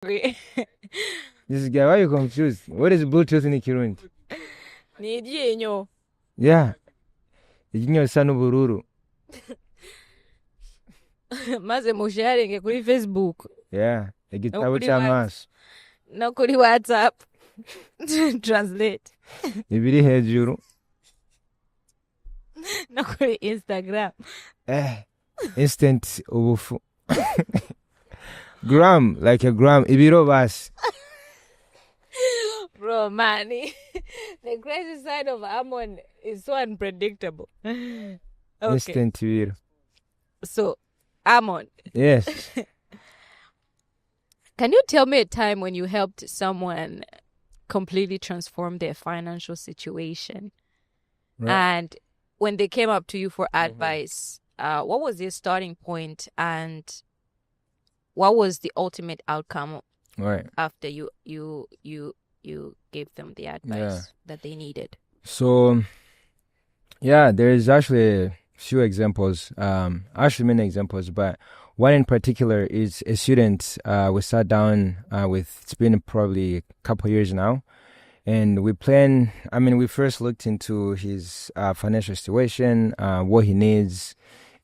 Okay. This guy, why are you confused? What is Bluetooth in Kirundi? Ni iryinyo. Yeah. Iryinyo risa n'ubururu. Maze musharinge kuri Facebook. Yeah. Igitabo kuri cy'amaso. No kuri WhatsApp. Translate. Ibiri hejuru. No kuri Instagram. Instant ubufu. Gram, like a gram. Ibiro basi. Bro, man, the crazy side of Amon is so unpredictable. Okay. Instant ibiro. So, Amon. Yes. Can you tell me a time when you helped someone completely transform their financial situation? Right. And when they came up to you for advice, what was their starting point and what was the ultimate outcome Right. after you gave them the advice that they needed? So, yeah, there is actually a few examples, actually many examples, but one in particular is a student we sat down with. It's been probably a couple of years now, and we first looked into his financial situation, what he needs,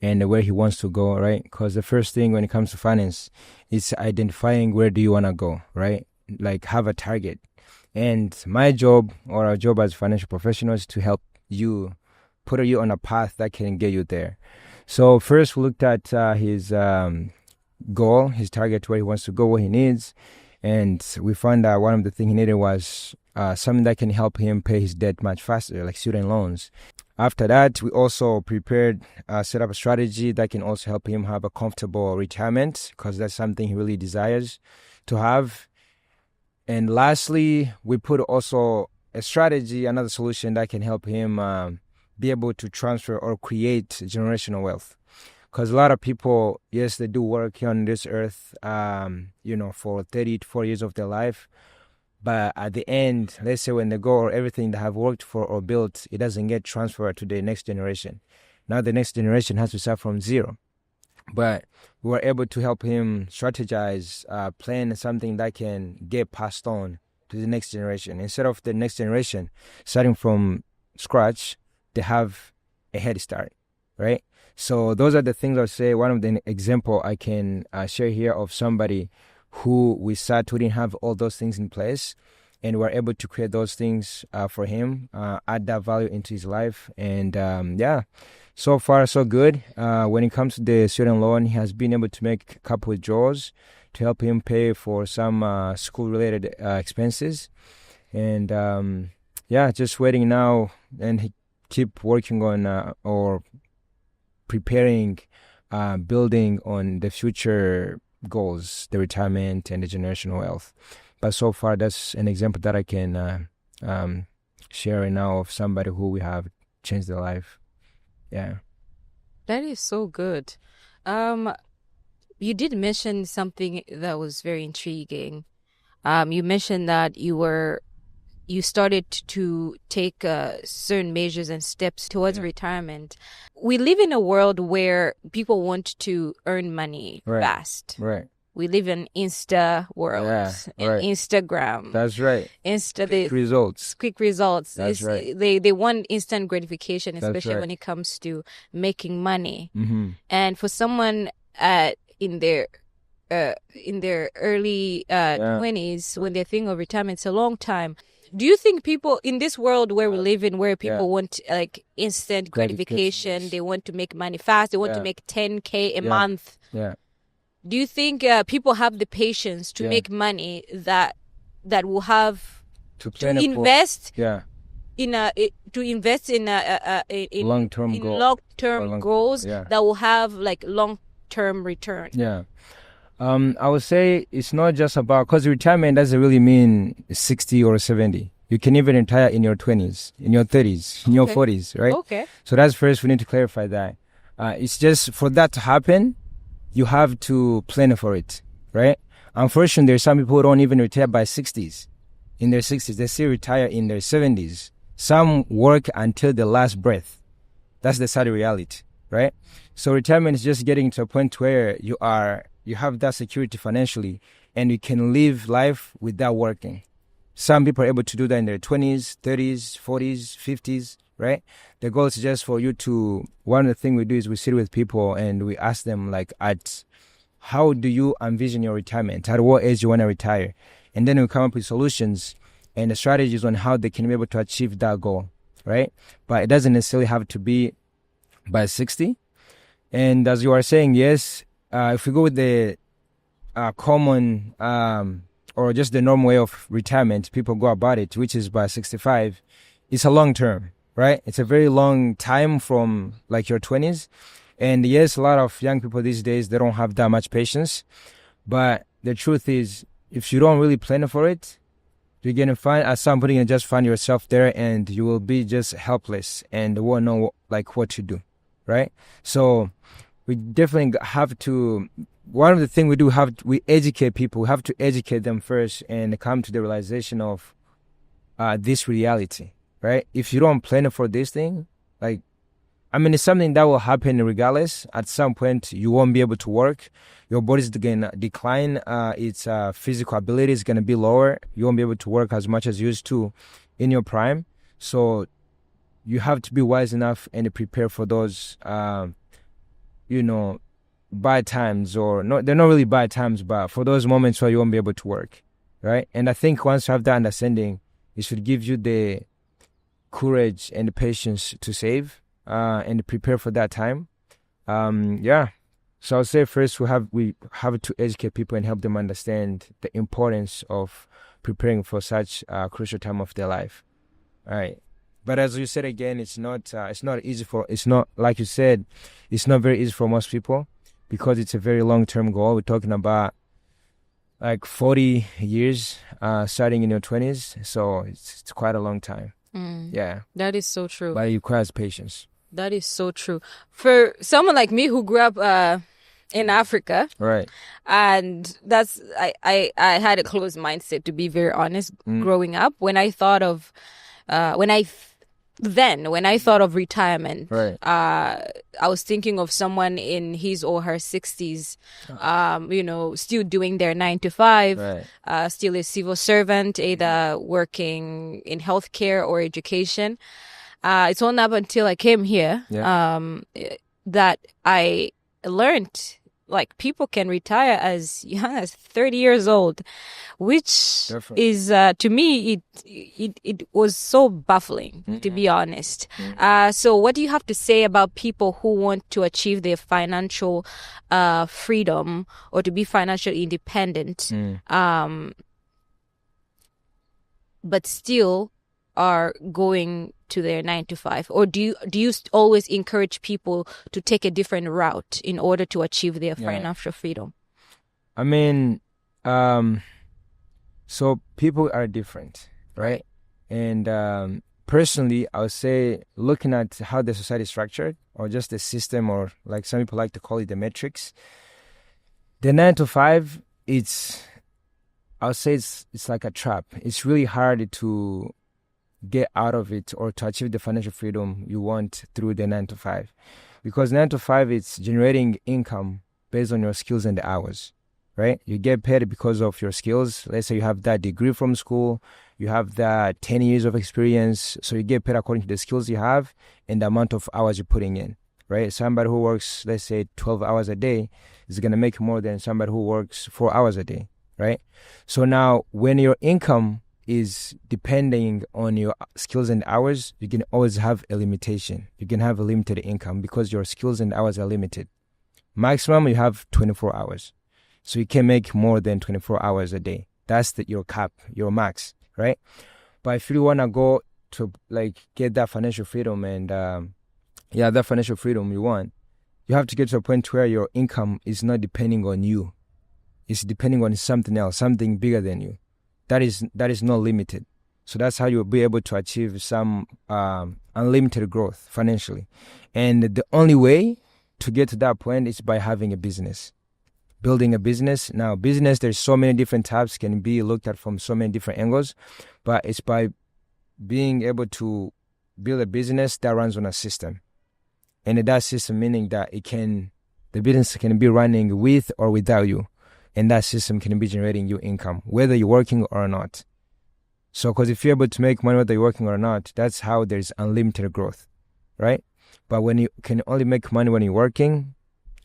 and where he wants to go, right? Because the first thing when it comes to finance is identifying where do you want to go, right? Like have a target. And my job or our job as financial professionals is to help you, put you on a path that can get you there. So first we looked at his goal, his target, where he wants to go, what he needs. And we found that one of the things he needed was something that can help him pay his debt much faster, like student loans. After that, we also set up a strategy that can also help him have a comfortable retirement, because that's something he really desires to have. And lastly, we put also a strategy, another solution that can help him be able to transfer or create generational wealth. Because a lot of people, yes, they do work here on this earth, for 30 to 40 years of their life. But at the end, let's say when they go, or everything they have worked for or built, it doesn't get transferred to the next generation. Now the next generation has to start from zero. But we were able to help him strategize, plan something that can get passed on to the next generation. Instead of the next generation starting from scratch, they have a head start, right? So those are the things I'll say. One of the example I can share here of somebody who we didn't have all those things in place, and we're able to create those things for him, add that value into his life. And so far so good. When it comes to the student loan, he has been able to make a couple of draws to help him pay for some school-related expenses. And just waiting now, and he keep working on or preparing, building on the future goals, the retirement and the generational wealth. But so far, that's an example that I can share right now of somebody who we have changed their life. Yeah. That is so good. You did mention something that was very intriguing. You mentioned that you started to take certain measures and steps towards retirement. We live in a world where people want to earn money fast. Right. We live in Insta world, Instagram. That's right. Quick results. That's right. They want instant gratification, especially when it comes to making money. Mm-hmm. And for someone in their early 20s, when they think of retirement, it's a long time. Do you think people in this world where we live in, where people want like instant gratification, they want to make money fast, they want to make 10K a month? Yeah. Do you think people have the patience to make money that will have to invest in long-term goals that will have like long-term return? Yeah. I would say it's not just about, because retirement doesn't really mean 60 or 70. You can even retire in your 20s, in your 30s, in your 40s, right? Okay. So that's first, we need to clarify that. It's just for that to happen, you have to plan for it, right? Unfortunately, there's some people who don't even retire by 60s. In their 60s, they still retire in their 70s. Some work until the last breath. That's the sad reality, right? So retirement is just getting to a point where you have that security financially, and you can live life without working. Some people are able to do that in their 20s, 30s, 40s, 50s, right? The goal is just for you to, one of the things we do is we sit with people and we ask them like, how do you envision your retirement? At what age you want to retire? And then we come up with solutions and the strategies on how they can be able to achieve that goal, right? But it doesn't necessarily have to be by 60. And as you are saying, yes, if we go with the common or just the normal way of retirement, people go about it, which is by 65, it's a long term, right? It's a very long time from like your 20s. And yes, a lot of young people these days, they don't have that much patience. But the truth is, if you don't really plan for it, you're going to find at some point, you're going to just find yourself there and you will be just helpless and won't know like what to do, right? So we definitely have to, one of the things we do, we educate people. We have to educate them first and come to the realization of this reality, right? If you don't plan for this thing, like, I mean, it's something that will happen regardless. At some point, you won't be able to work. Your body's going to decline. Its physical ability is going to be lower. You won't be able to work as much as you used to in your prime. So you have to be wise enough and prepare for those, bad times, or no, they're not really bad times, but for those moments where you won't be able to work, right? And I think once you have that understanding, it should give you the courage and the patience to save and prepare for that time. So I'll say first we have to educate people and help them understand the importance of preparing for such a crucial time of their life. All right. But as you said again, it's not like you said, it's not very easy for most people because it's a very long-term goal. We're talking about like 40 years, starting in your 20s. So it's quite a long time. Yeah. That is so true. But it requires patience. That is so true. For someone like me who grew up in Africa, right? And that's I had a closed mindset, to be very honest, growing up. When I thought of when I thought of retirement, right. I was thinking of someone in his or her 60s, still doing their 9 to 5, right. Still a civil servant, either working in healthcare or education. It's only up until I came here that I learned like people can retire as young as 30 years old, which is to me it was so baffling, to be honest. So what do you have to say about people who want to achieve their financial freedom or to be financially independent, but still are going to their 9 to 5? Or do you always encourage people to take a different route in order to achieve their financial freedom? I mean, so people are different, right? And personally, I would say looking at how the society is structured, or just the system, or like some people like to call it the metrics, the 9 to 5, I would say it's like a trap. It's really hard to get out of it or to achieve the financial freedom you want through the 9 to 5, because 9 to 5, it's generating income based on your skills and the hours, right? You get paid because of your skills. Let's say you have that degree from school, you have that 10 years of experience, so you get paid according to the skills you have and the amount of hours you're putting in, right? Somebody who works, let's say 12 hours a day is going to make more than somebody who works 4 hours a day, right? So now when your income is depending on your skills and hours, you can always have a limitation. You can have a limited income because your skills and hours are limited. Maximum, you have 24 hours. So you can make more than 24 hours a day. That's your cap, your max, right? But if you want to go to like get that financial freedom and that financial freedom you want, you have to get to a point where your income is not depending on you. It's depending on something else, something bigger than you. That is not limited. So that's how you'll be able to achieve some unlimited growth financially. And the only way to get to that point is by having a business, building a business. Now, business, there's so many different types, can be looked at from so many different angles, but it's by being able to build a business that runs on a system. And that system meaning that the business can be running with or without you. and that system can be generating you income, whether you're working or not. So, because if you're able to make money whether you're working or not, that's how there's unlimited growth, right? But when you can only make money when you're working,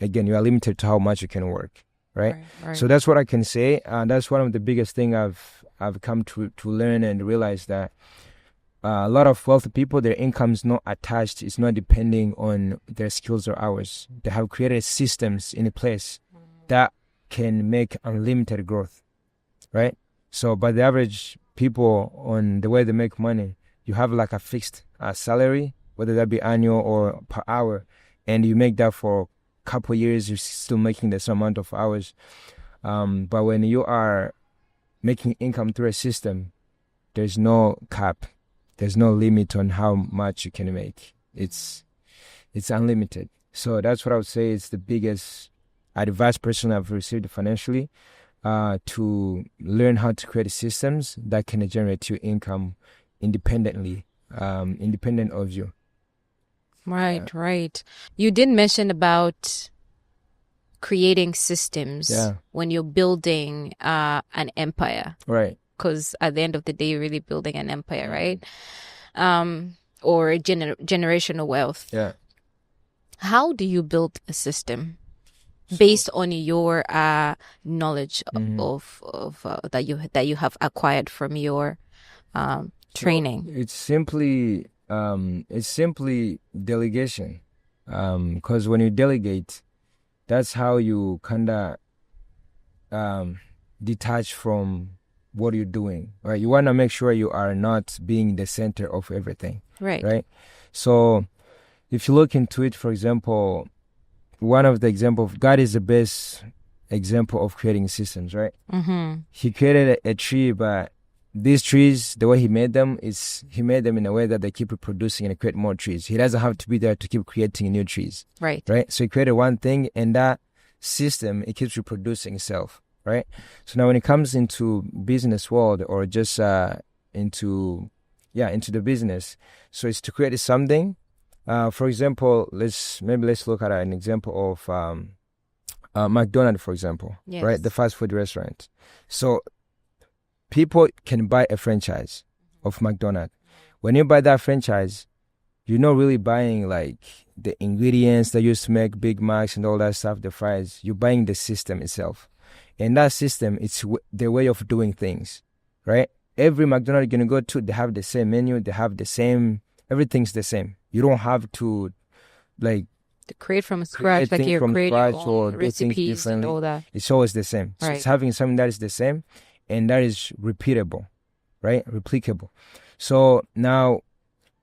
again, you are limited to how much you can work, right? So that's what I can say. That's one of the biggest thing I've come to learn and realize that a lot of wealthy people, their income is not attached, it's not depending on their skills or hours. They have created systems in a place that can make unlimited growth, right? So, but the average people, on the way they make money, you have like a fixed salary, whether that be annual or per hour, and you make that for a couple of years, you're still making the same amount of hours. But when you are making income through a system, there's no cap, there's no limit on how much you can make. It's unlimited. So that's what I would say is the biggest advice personally I've received financially, to learn how to create systems that can generate your income independently, independent of you. Right. You did mention about creating systems when you're building an empire. Right. Because at the end of the day, you're really building an empire, right? Or generational wealth. Yeah. How do you build a system based on your knowledge of that you have acquired from your training? So it's simply delegation. Because when you delegate, that's how you kinda detach from what you're doing, right? You want to make sure you are not being the center of everything, right? So if you look into it, for example, one of the examples, God is the best example of creating systems, right? He created a tree, but these trees, the way he made them is he made them in a way that they keep reproducing and create more trees. He doesn't have to be there to keep creating new trees, right? So he created one thing, and that system, it keeps reproducing itself, right? So now when it comes into business world, or just into the business, so it's to create something. For example, let's look at an example of McDonald's, for example, right? The fast food restaurant. So people can buy a franchise of McDonald's. When you buy that franchise, you're not really buying like the ingredients that used to make Big Macs and all that stuff, the fries. You're buying the system itself. And that system, it's their way of doing things, right? Every McDonald's you're going to go to, they have the same menu, they have the same, everything's the same. You don't have to to create from scratch, like you're creating your own recipes and all that. It's always the same. So it's having something that is the same and that is repeatable, right? Replicable. So now,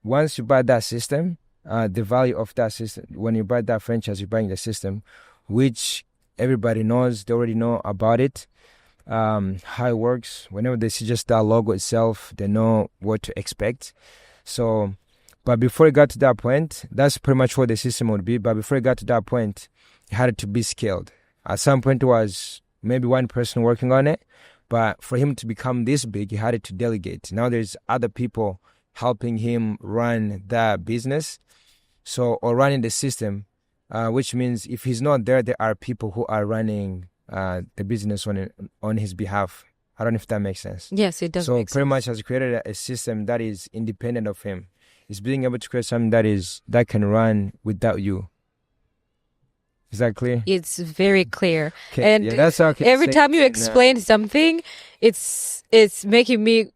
once you buy that system, the value of that system, when you buy that franchise, you're buying the system, which everybody knows, they already know about it, how it works. Whenever they see just that logo itself, they know what to expect. So, but before it got to that point, that's pretty much what the system would be. But before it got to that point, it had to be scaled. At some point, it was maybe one person working on it. But for him to become this big, he had to delegate. Now there's other people helping him run that business, or running the system, which means if he's not there, there are people who are running the business on his behalf. I don't know if that makes sense. Yes, it does. So pretty much has created a system that is independent of him. He's being able to create something that can run without you. Is that clear? It's very clear. Okay. And that's how every time you explain something, it's making me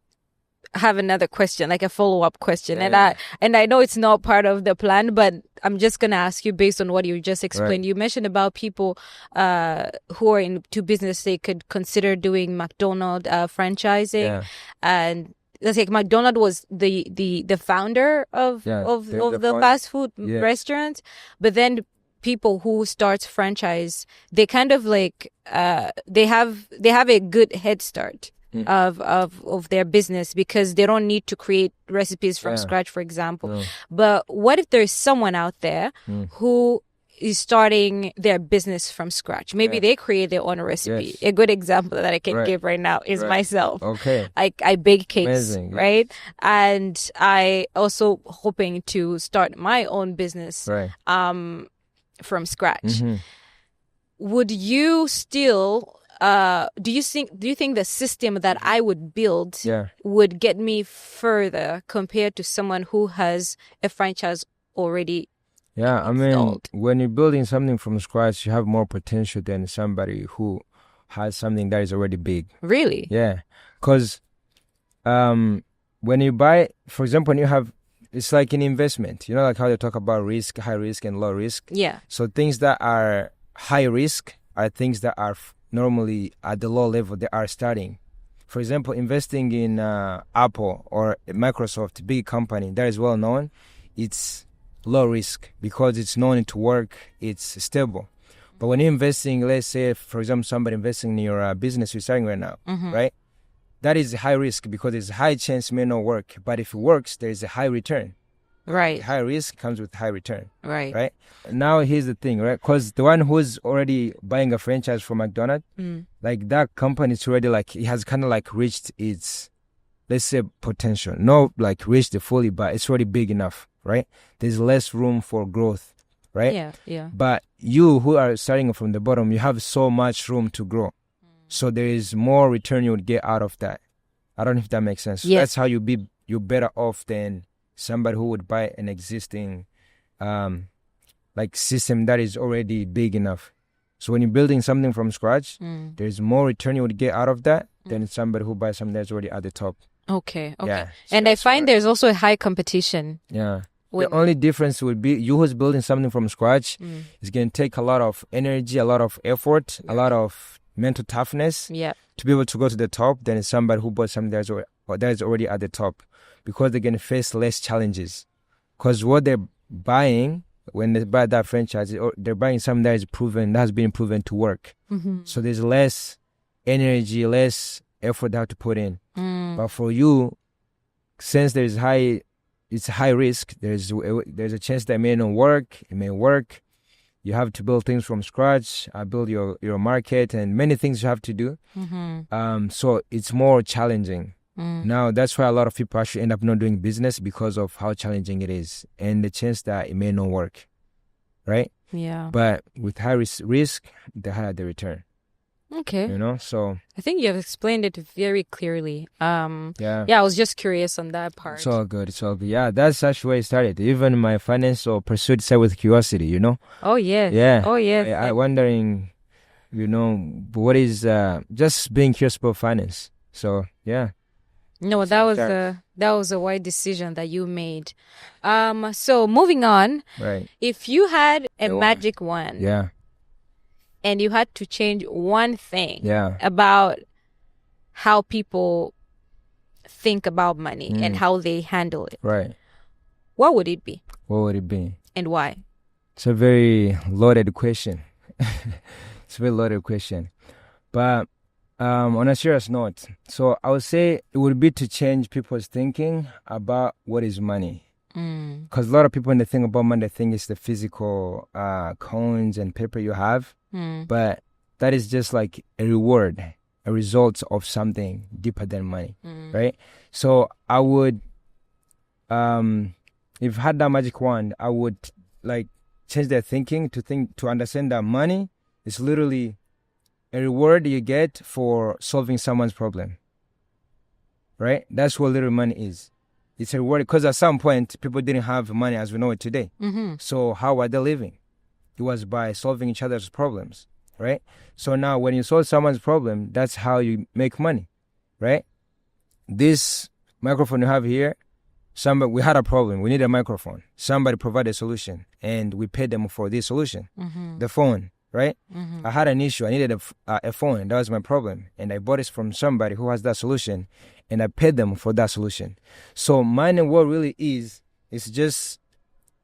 have another question, like a follow-up question. And I know it's not part of the plan, but I'm just going to ask you based on what you just explained. You mentioned about people who are into business, they could consider doing McDonald's franchising. And let's say McDonald was the founder of the fast food restaurant, but then people who starts franchise, they kind of like they have a good head start of their business because they don't need to create recipes from scratch, for example. But what if there's someone out there who is starting their business from scratch? Maybe they create their own recipe. A good example that I can give right now is myself. I bake cakes, right? And I also hoping to start my own business from scratch. Would you still do you think the system that I would build Yeah. would get me further compared to someone who has a franchise already Yeah, I mean, installed? when you're building something from scratch, you have more potential than somebody who has something that is already big. Really? Yeah, because when you buy, for example, when you have, it's like an investment. You know, like how they talk about risk, high risk and low risk. Yeah. So things that are high risk are things that are normally at the low level. They are starting. For example, investing in Apple or Microsoft, big company that is well known, it's low risk because it's known to work. It's stable. But when you're investing, let's say, for example, somebody investing in your business you're starting right now, right? That is high risk because there's a high chance it may not work. But if it works, there's a high return. Right. High risk comes with high return, Right. right? Now, here's the thing, right? Because the one who's already buying a franchise from McDonald's, like that company is already like, it has kind of like reached its, let's say, potential. Not like reached it fully, but it's already big enough, right? There's less room for growth, right? Yeah. Yeah. But you who are starting from the bottom, you have so much room to grow. So there is more return you would get out of that. I don't know if that makes sense. Yes. That's how you're better off than somebody who would buy an existing like system that is already big enough. So when you're building something from scratch, there's more return you would get out of that than somebody who buys something that's already at the top. Okay. Okay. Yeah, so And I that's find there's also a high competition. Yeah. When- The only difference would be you who's building something from scratch is going to take a lot of energy, a lot of effort, a lot of mental toughness Yeah. to be able to go to the top than somebody who bought something that is already at the top, because they're going to face less challenges. Because what they're buying when they buy that franchise, they're buying something that is proven, that has been proven to work. So there's less energy, less effort they have to put in. But for you, since it's high risk, there's a chance that it may not work, it may work. You have to build things from scratch, build your market, and many things you have to do. So it's more challenging. Now, that's why a lot of people actually end up not doing business because of how challenging it is and the chance that it may not work, right? Yeah. But with high risk, the higher the return, Okay. you know? So, I think you have explained it very clearly. yeah. Yeah, I was just curious on that part. It's all good. It's all good. Yeah, that's actually where it started. Even my financial pursuit started with curiosity, you know? Oh, yes. Yeah. Oh, yes. I wondering, you know, what is just being curious about finance. So, yeah. No, that was a wise decision that you made. So moving on, Right. if you had a wand. magic wand Yeah. and you had to change one thing Yeah. about how people think about money and how they handle it, Right. what would it be What would it be? and why? It's a very loaded question. It's a very loaded question. But on a serious note, so I would say it would be to change people's thinking about what is money. Because a lot of people, when they think about money, they think it's the physical coins and paper you have. But that is just like a reward, a result of something deeper than money, right? So I would, if I had that magic wand, I would like change their thinking to understand that money is literally a reward you get for solving someone's problem, right? That's what little money is. It's a reward because at some point people didn't have money as we know it today. So how are they living? It was by solving each other's problems, right? So now when you solve someone's problem, that's how you make money, right? This microphone you have here, we had a problem. We need a microphone. Somebody provided a solution, and we paid them for this solution. The phone, right? I had an issue. I needed a phone. That was my problem. And I bought it from somebody who has that solution, and I paid them for that solution. So money, what really is just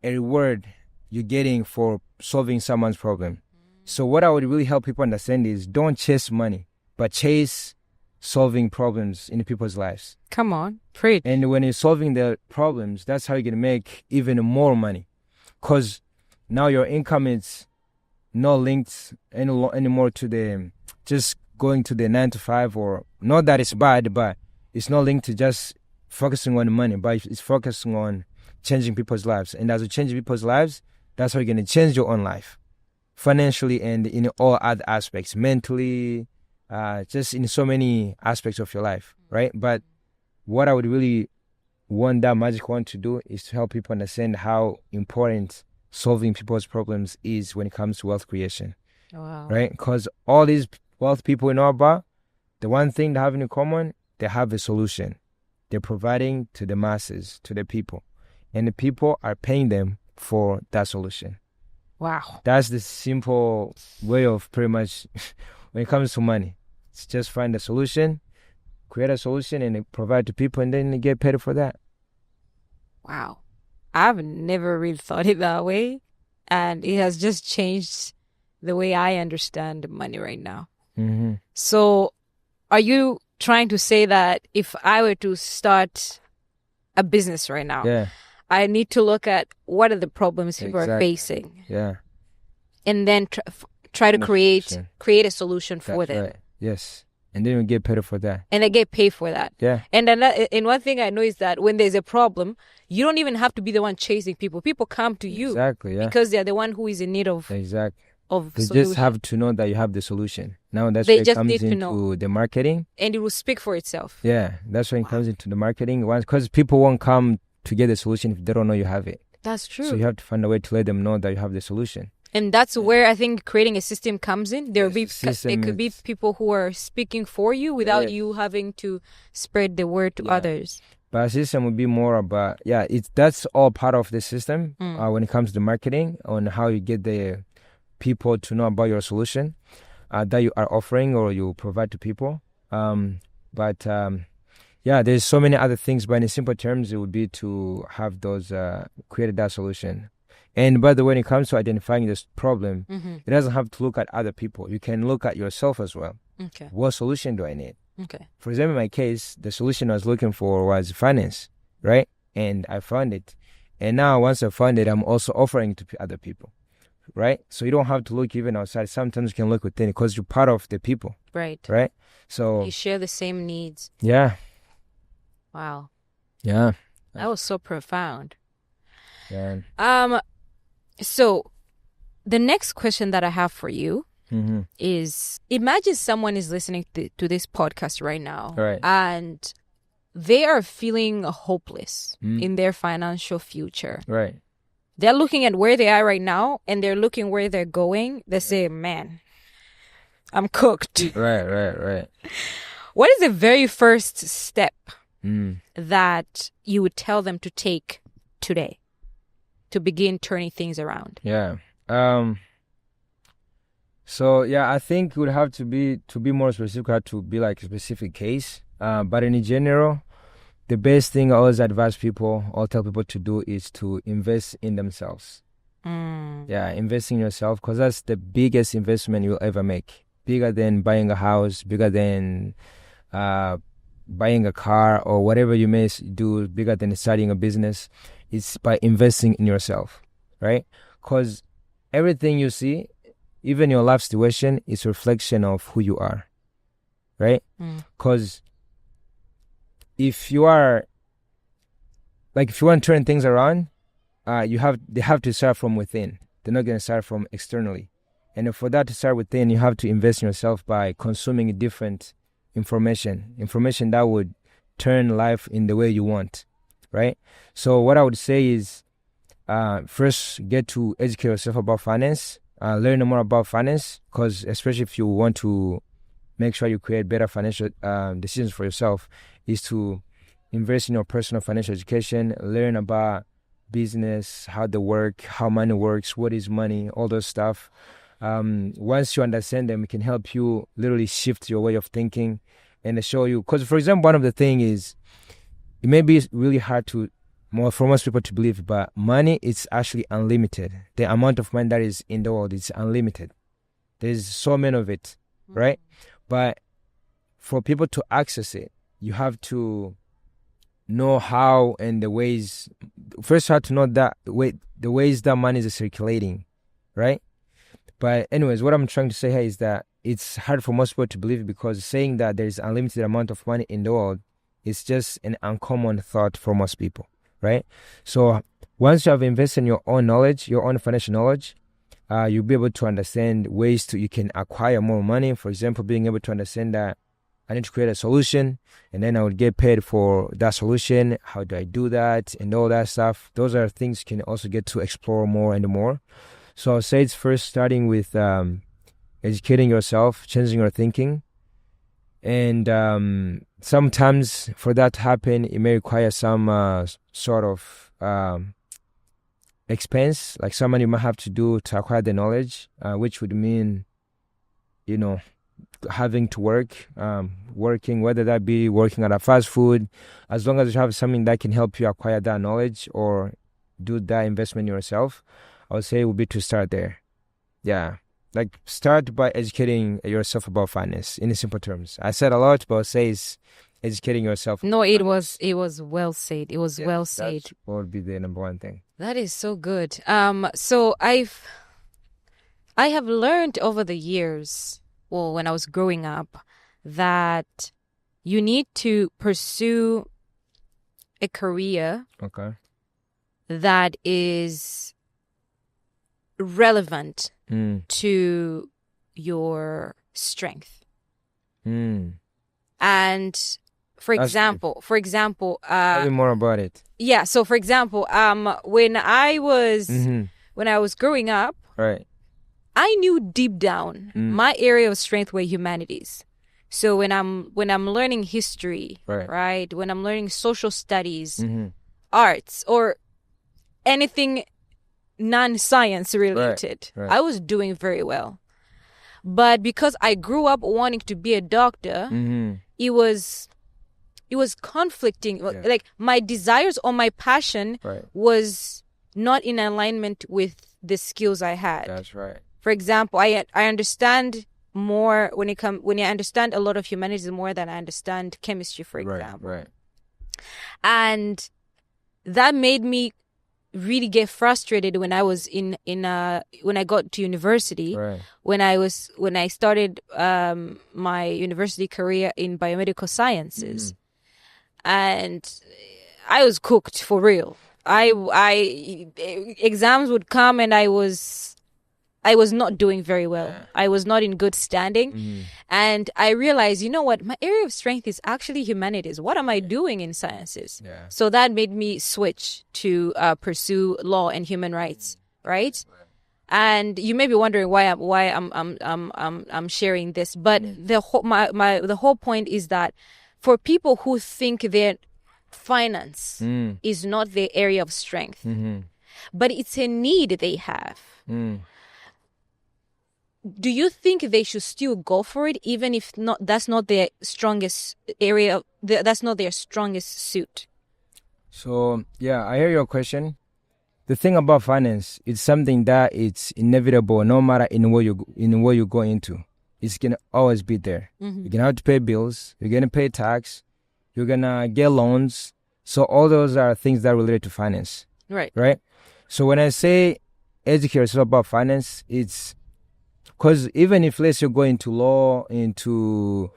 a reward you're getting for solving someone's problem. So what I would really help people understand is don't chase money, but chase solving problems in people's lives. Come on, preach. And when you're solving their problems, that's how you're going to make even more money. Because now your income is not linked anymore to the just going to the 9 to 5, or not that it's bad, but it's not linked to just focusing on money, but it's focusing on changing people's lives. And as you change people's lives, that's how you're going to change your own life, financially and in all other aspects, mentally, just in so many aspects of your life, right? But what I would really want that magic wand to do is to help people understand how important solving people's problems is when it comes to wealth creation, Wow. right? Because all these wealth people we know about, the one thing they have in common, they have a solution. They're providing to the masses, to the people, and the people are paying them for that solution. Wow. That's the simple way of pretty much when it comes to money. It's just find a solution, create a solution, and provide to people, and then they get paid for that. Wow. I've never really thought it that way. And it has just changed the way I understand money right now. Mm-hmm. So are you trying to say that if I were to start a business right now, Yeah, I need to look at what are the problems people are Exactly. facing, yeah. and then try to Find a solution. create a solution for That's them, right. Yes. And then we get paid for that. and they get paid for that. Yeah. And then and one thing I know is that when there's a problem, you don't even have to be the one chasing people. People come to you Exactly. Yeah. because they're the one who is in need of Exactly. They solution. just have to know that you have the solution. Now that's They where it just comes need to into know. the marketing. And it will speak for itself. Yeah, that's when it comes into the marketing. Because people won't come to get the solution if they don't know you have it. That's true. So you have to find a way to let them know that you have the solution. And that's where I think creating a system comes in. There will be System it could be is- people who are speaking for you without Yes. you having to spread the word to Yeah. others. But a system would be more about, that's all part of the system when it comes to marketing, on how you get the people to know about your solution that you are offering or you provide to people. There's so many other things, but in simple terms, it would be to have those, create that solution. And by the way, when it comes to identifying this problem, it doesn't have to look at other people. You can look at yourself as well. Okay. What solution do I need? Okay. For example, in my case, the solution I was looking for was finance, right? And I found it. And now once I found it, I'm also offering to other people, right? So you don't have to look even outside. Sometimes you can look within because you're part of the people, Right. right? So, You share the same needs. yeah. Wow. Yeah. That was so profound. Yeah. So the next question that I have for you Mm-hmm. is, imagine someone is listening to this podcast right now, Right. and they are feeling hopeless Mm. in their financial future. Right. They're looking at where they are right now, and they're looking where they're going. They say, man, I'm cooked. Right. What is the very first step Mm. that you would tell them to take today to begin turning things around? Yeah. I think it would have to be more specific, have to be like a specific case. But in general, the best thing I always advise people or tell people to do is to invest in themselves. Yeah, invest in yourself, because that's the biggest investment you'll ever make. Bigger than buying a house, bigger than buying a car or whatever you may do, bigger than starting a business. It's by investing in yourself, right? Because everything you see, even your life situation, is a reflection of who you are, right? Because if you want to turn things around, they have to start from within. They're not going to start from externally. And for that to start within, you have to invest in yourself by consuming different information that would turn life in the way you want, right? So what I would say is, first, get to educate yourself about finance. Learn more about finance, because especially if you want to make sure you create better financial decisions for yourself, is to invest in your personal financial education, learn about business, how they work, how money works, what is money, all those stuff. Once you understand them, it can help you literally shift your way of thinking and show you. Because, for example, one of the things is, it may be really hard for most people to believe, but money is actually unlimited. The amount of money that is in the world is unlimited. There's so many of it, right? But for people to access it, you have to know how and the ways. First, you have to know the ways that money is circulating, right? But anyways, what I'm trying to say here is that it's hard for most people to believe, because saying that there's unlimited amount of money in the world is just an uncommon thought for most people, right? So once you have invested in your own knowledge, your own financial knowledge, you'll be able to understand ways you can acquire more money. For example, being able to understand that I need to create a solution and then I would get paid for that solution. How do I do that? And all that stuff. Those are things you can also get to explore more and more. So I'll say it's first starting with educating yourself, changing your thinking. And sometimes for that to happen, it may require some sort of expense, like somebody might have to do to acquire the knowledge, which would mean, having to working, whether that be working at a fast food, as long as you have something that can help you acquire that knowledge or do that investment yourself, I would say it would be to start there. Yeah. Like start by educating yourself about finance in simple terms. I said a lot, but I'll say it's educating yourself. No, it was well said. It was well said. That would be the number one thing. That is so good. So I have learned over the years, well, when I was growing up, that you need to pursue a career that is relevant to your strength. And for example, tell me more about it. Yeah. So for example, when I was growing up, right, I knew deep down my area of strength were humanities. So when I'm learning history, right, when I'm learning social studies, arts, or anything non-science related, I was doing very well. But because I grew up wanting to be a doctor, it was conflicting. Yeah. Like my desires or my passion was not in alignment with the skills I had. That's right. For example, I understand more when I understand a lot of humanities more than I understand chemistry, for example. Right. And that made me really get frustrated when I was when I got to university. Right. When I started my university career in biomedical sciences, and I was cooked for real. Exams would come and I was not doing very well. Yeah. I was not in good standing. And I realized, you know what? My area of strength is actually humanities. What am I doing in sciences? Yeah. So that made me switch to pursue law and human rights, right? And you may be wondering why I'm sharing this, but the whole point is that for people who think that finance is not their area of strength, but it's a need they have. Do you think they should still go for it, even if that's not their strongest area, that's not their strongest suit? So, yeah, I hear your question. The thing about finance, it's something that it's inevitable no matter in what you go into. It's going to always be there. You're going to have to pay bills. You're going to pay tax. You're going to get loans. So all those are things that are related to finance. Right? So when I say educate yourself about finance, it's because even if, let's say, you go into law, into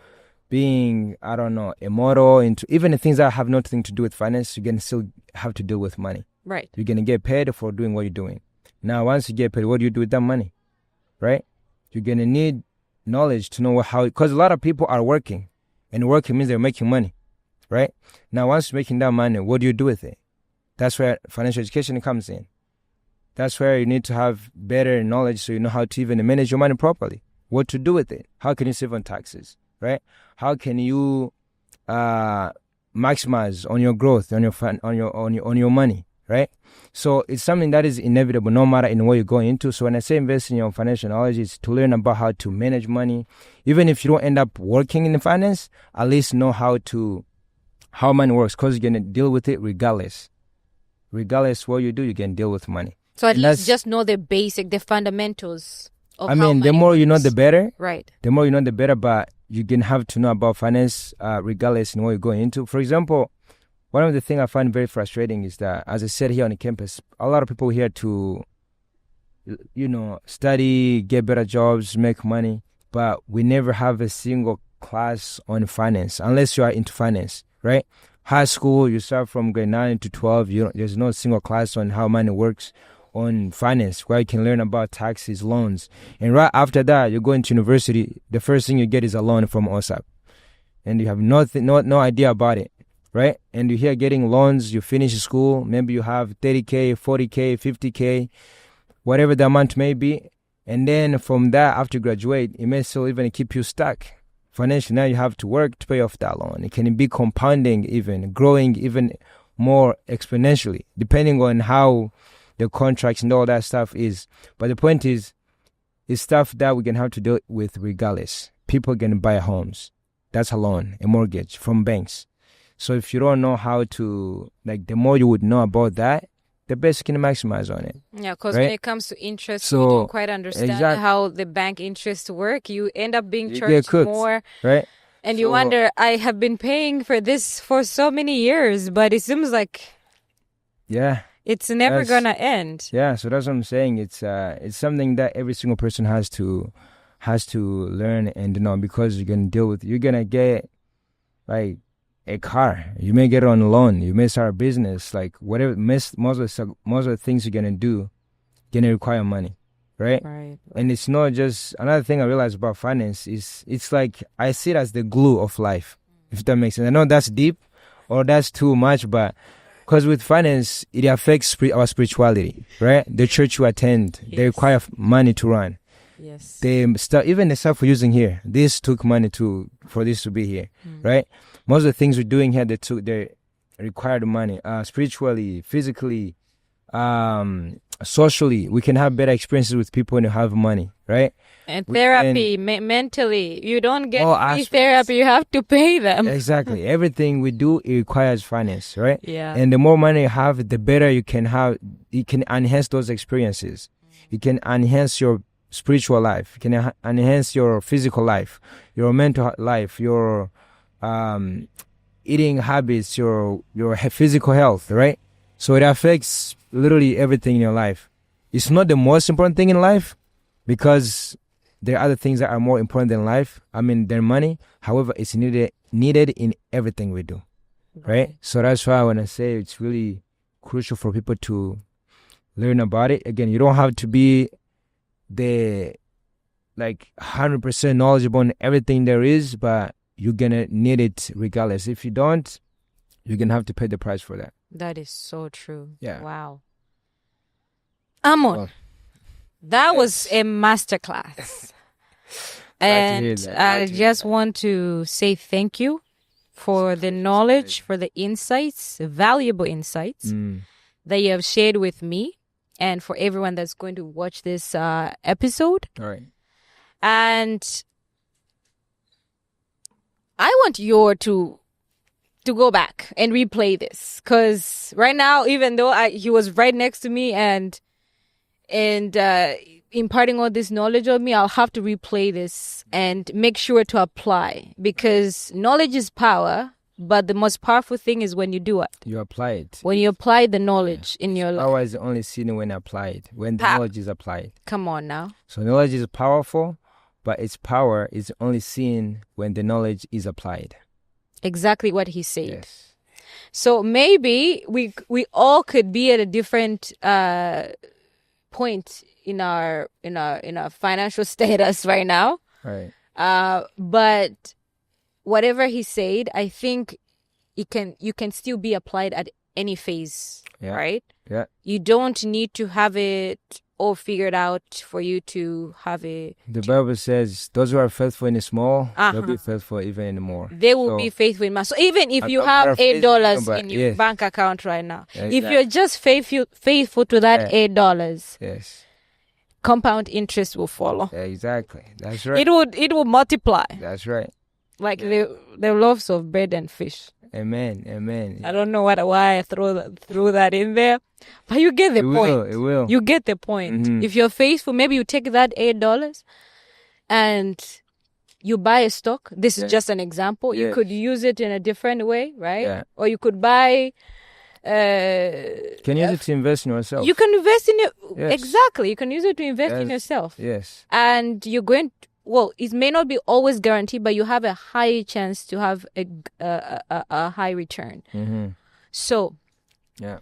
being, I don't know, a model, into even the things that have nothing to do with finance, you're going to still have to deal with money. Right. You're going to get paid for doing what you're doing. Now, once you get paid, what do you do with that money? Right? You're going to need knowledge to know how, because a lot of people are working, and working means they're making money. Right? Now, once you're making that money, what do you do with it? That's where financial education comes in. That's where you need to have better knowledge so you know how to even manage your money properly. What to do with it? How can you save on taxes? Right? How can you maximize on your growth, on your money? Right? So it's something that is inevitable no matter in what you're going into. So when I say invest in your financial knowledge, it's to learn about how to manage money. Even if you don't end up working in the finance, at least know how money works, because you're going to deal with it regardless. Regardless what you do, you can deal with money. So at least just know the fundamentals of how money the more you know, works. the better. Right. The more you know, the better, but you're going to have to know about finance regardless in what you're going into. For example, one of the things I find very frustrating is that, as I said, here on the campus, a lot of people here to, study, get better jobs, make money, but we never have a single class on finance unless you are into finance, right? High school, you start from grade 9 to 12, there's no single class on how money works, on finance, where you can learn about taxes, loans. And right after that, you go into university, the first thing you get is a loan from OSAP. And you have no idea about it, right? And you're here getting loans, you finish school, maybe you have 30K, 40K, 50K, whatever the amount may be. And then from that, after you graduate, it may still even keep you stuck financially. Now you have to work to pay off that loan. It can be compounding, even growing even more exponentially, depending on how the contracts and all that stuff is. But the point is, it's stuff that we're going to have to deal with regardless. People are going to buy homes. That's a loan, a mortgage from banks. So if you don't know how to, like, the more you would know about that, the best you can maximize on it. Yeah, because right? when it comes to interest, So, you don't quite understand how the bank interests work. You end up being charged more. Right? And you wonder, I have been paying for this for so many years, but it seems like it's never going to end. Yeah, so that's what I'm saying. It's something that every single person has to learn and know, because you're going to get like a car. You may get it on a loan. You may start a business. Like whatever, most of the things you're going to do going to require money. Right? And it's not just, another thing I realized about finance is it's like, I see it as the glue of life, if that makes sense. I know that's deep or that's too much, but because with finance, it affects our spirituality, right? The church you attend, they require money to run. Yes. Even the stuff we're using here, this took money for this to be here, right? Most of the things we're doing here, they required money, spiritually, physically, socially. We can have better experiences with people when you have money, right? And therapy, mentally, you don't get free therapy, you have to pay them. Exactly. Everything we do, it requires finance, right? Yeah. And the more money you have, the better you can have. You can enhance those experiences. You can enhance your spiritual life. You can enhance your physical life, your mental life, your eating habits, your physical health, right? So it affects literally everything in your life. It's not the most important thing in life, because there are other things that are more important than than money. However, it's needed in everything we do, right? So that's why I want to say it's really crucial for people to learn about it. Again, you don't have to be the 100% knowledgeable on everything there is, but you're gonna need it regardless. If you don't, you're gonna have to pay the price for that. That is so true. Yeah. Wow. Amon, that was a masterclass. And I just want to say thank you for the knowledge, for the insights, valuable insights that you have shared with me and for everyone that's going to watch this episode. All right. And I want you to go back and replay this, because right now, even though he was right next to me and imparting all this knowledge on me, I'll have to replay this and make sure to apply, because knowledge is power, but the most powerful thing is when you do it. You apply it. When you apply the knowledge in your life. Power is only seen when applied, when the knowledge is applied. Come on now. So knowledge is powerful, but its power is only seen when the knowledge is applied. Exactly what he said. Yes. So maybe we all could be at a different point in our financial status right now. Right. But whatever he said, I think you can still be applied at any phase. Yeah. Right? Yeah. You don't need to have it all figured out for you to have it. The Bible says those who are faithful in the small, they'll be faithful even in the more. They will be faithful in more. So even if you have $8 in your bank account right now, if you're just faithful to that $8, yes, compound interest will follow. Exactly. That's right. It will multiply. That's right. Like the loaves of bread and fish. Amen. Amen. I don't know why I threw that in there, but you get the point. It will. You get the point. Mm-hmm. If you're faithful, maybe you take that $8 and you buy a stock. This is just an example. Yes. You could use it in a different way, right? Yeah. Or you could buy. Can use it to invest in yourself. You can invest in it. Yes. Exactly. You can use it to invest in yourself. Yes. And you're going. Well, it may not be always guaranteed, but you have a high chance to have a high return. Mm-hmm. So, yeah.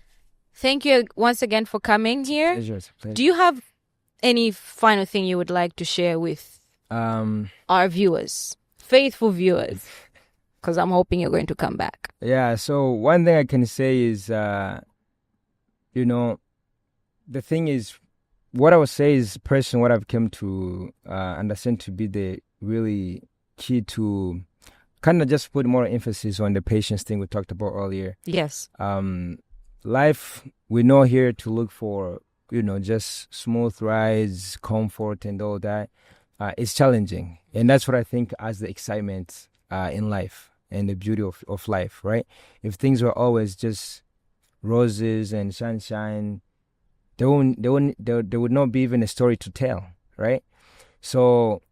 Thank you once again for coming here. Pleasure. Pleasure. Do you have any final thing you would like to share with our viewers, faithful viewers? Because I'm hoping you're going to come back. Yeah, so one thing I can say is, you know, the thing is, what I would say is personally what I've come to understand to be the really key to kind of just put more emphasis on the patience thing we talked about earlier. Yes. Life, we're not here to look for, you know, just smooth rides, comfort and all that. It's challenging. And that's what I think as the excitement in life and the beauty of life, right? If things were always just roses and sunshine, there would not be even a story to tell, right? So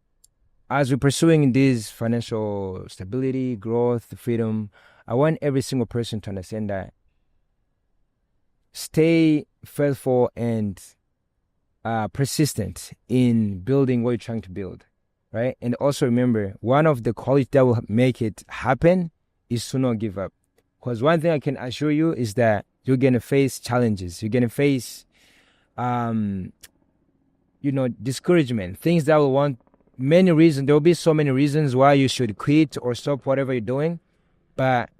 as we're pursuing this financial stability, growth, freedom, I want every single person to understand that stay faithful and persistent in building what you're trying to build, right? And also remember, one of the qualities that will make it happen is to not give up. Because one thing I can assure you is that you're going to face challenges. You're going to face, discouragement, things that will want many reasons. There will be so many reasons why you should quit or stop whatever you're doing. But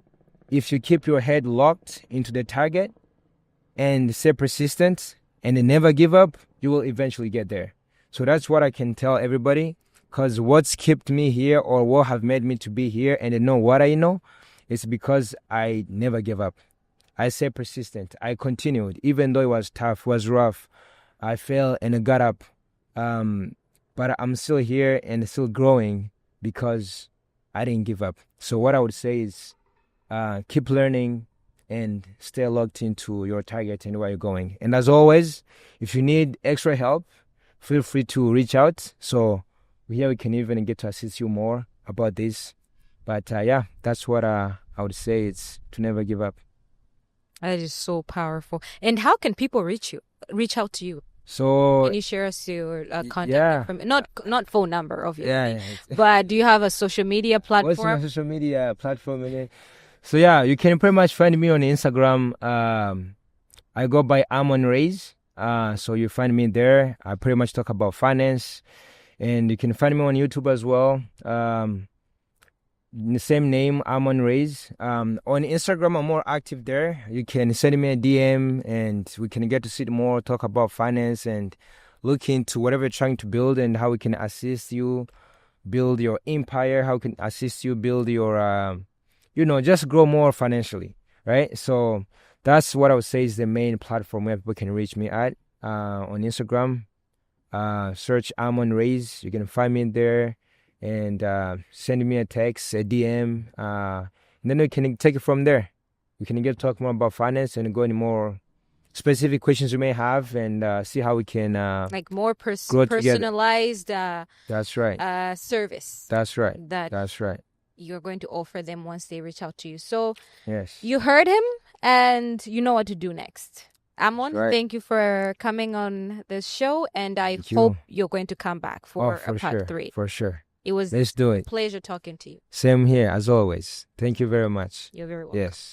if you keep your head locked into the target and stay persistent and then never give up, you will eventually get there. So that's what I can tell everybody, because what's kept me here or what have made me to be here and know what I know is because I never gave up. I stayed persistent. I continued, even though it was tough, was rough. I fell and I got up. But I'm still here and still growing because I didn't give up. So what I would say is keep learning and stay locked into your target and where you're going. And as always, if you need extra help, feel free to reach out. So here we can even get to assist you more about this. But that's what I would say. It's to never give up. That is so powerful. And how can people reach out to you? So can you share us your contact information? Not phone number, obviously. Yeah. But do you have a social media platform? What's my social media platform? So you can pretty much find me on Instagram. I go by Amon Reyes. So you find me there. I pretty much talk about finance, and you can find me on YouTube as well. The same name, Amon Reyes. On Instagram, I'm more active there. You can send me a DM, and we can get to sit more, talk about finance, and look into whatever you're trying to build and how we can assist you build your empire. How we can assist you build your just grow more financially, right? So that's what I would say is the main platform where people can reach me at. On Instagram, search Amon Reyes. You can find me there and send me a text, a DM, and then we can take it from there. We can talk more about finance and go into more specific questions you may have and see how we can like more personalized that's right service. That's right you're going to offer them once they reach out to you. So yes, you heard him and you know what to do next. Amon, thank you for coming on this show, and I hope you're going to come back for a part 3. For sure. It was Let's do it. Pleasure talking to you. Same here as always. Thank you very much. You're very welcome. Yes.